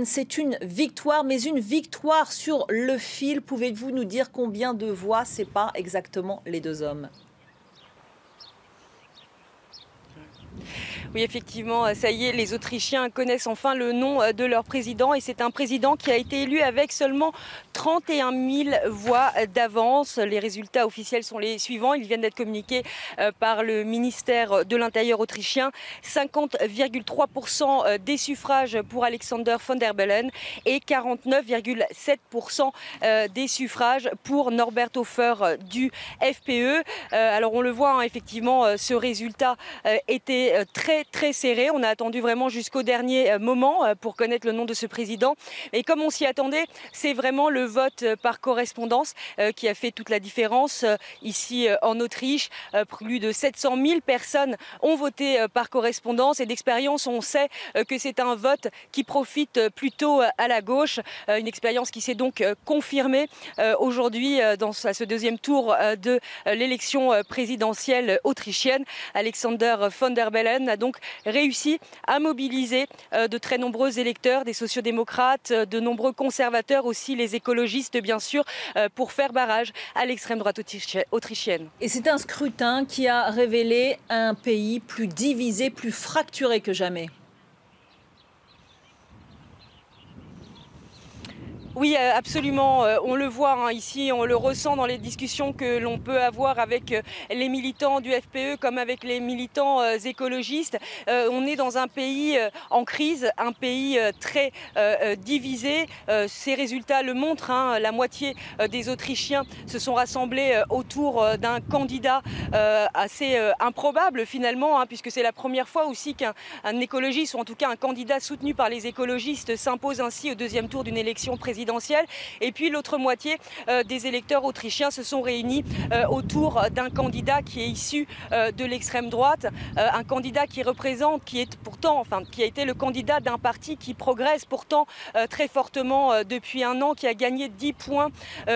C'est une victoire, mais une victoire sur le fil. Pouvez-vous nous dire combien de voix séparent exactement les deux hommes? Oui, effectivement, ça y est, les Autrichiens connaissent enfin le nom de leur président et c'est un président qui a été élu avec seulement 31 000 voix d'avance. Les résultats officiels sont les suivants. Ils viennent d'être communiqués par le ministère de l'Intérieur autrichien. 50,3% des suffrages pour Alexander von der Bellen et 49,7% des suffrages pour Norbert Hofer du FPE. Alors on le voit, hein, effectivement, ce résultat était très serré. On a attendu vraiment jusqu'au dernier moment pour connaître le nom de ce président. Et comme on s'y attendait, c'est vraiment le vote par correspondance qui a fait toute la différence. Ici en Autriche, plus de 700 000 personnes ont voté par correspondance. Et d'expérience, on sait que c'est un vote qui profite plutôt à la gauche. Une expérience qui s'est donc confirmée aujourd'hui dans ce deuxième tour de l'élection présidentielle autrichienne. Alexander von der Bellen a donc réussi à mobiliser de très nombreux électeurs, des sociodémocrates, de nombreux conservateurs, aussi les écologistes bien sûr, pour faire barrage à l'extrême droite autrichienne. Et c'est un scrutin qui a révélé un pays plus divisé, plus fracturé que jamais. Oui, absolument. On le voit hein, ici, on le ressent dans les discussions que l'on peut avoir avec les militants du FPE comme avec les militants écologistes. On est dans un pays en crise, un pays très divisé. Ces résultats le montrent. Hein, la moitié des Autrichiens se sont rassemblés autour d'un candidat assez improbable finalement, hein, puisque c'est la première fois aussi qu'un écologiste, ou en tout cas un candidat soutenu par les écologistes, s'impose ainsi au deuxième tour d'une élection présidentielle. Et puis l'autre moitié des électeurs autrichiens se sont réunis autour d'un candidat qui est issu de l'extrême droite, un candidat qui représente, qui a été le candidat d'un parti qui progresse pourtant très fortement depuis un an, qui a gagné 10 points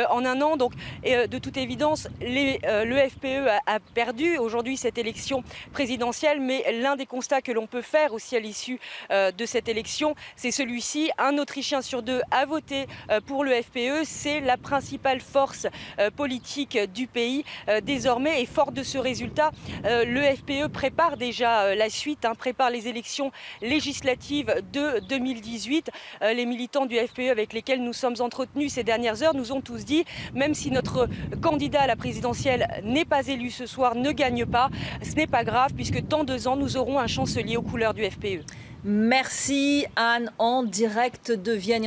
en un an. Donc de toute évidence, le FPE a perdu aujourd'hui cette élection présidentielle, mais l'un des constats que l'on peut faire aussi à l'issue de cette élection, c'est celui-ci: un Autrichien sur deux a voté pour le FPE. C'est la principale force politique du pays désormais. Et fort de ce résultat, le FPE prépare déjà la suite, hein, prépare les élections législatives de 2018. Les militants du FPE avec lesquels nous sommes entretenus ces dernières heures nous ont tous dit, même si notre candidat à la présidentielle n'est pas élu ce soir, ne gagne pas, ce n'est pas grave, puisque dans 2 ans, nous aurons un chancelier aux couleurs du FPE. Merci Anne, en direct de Vienne.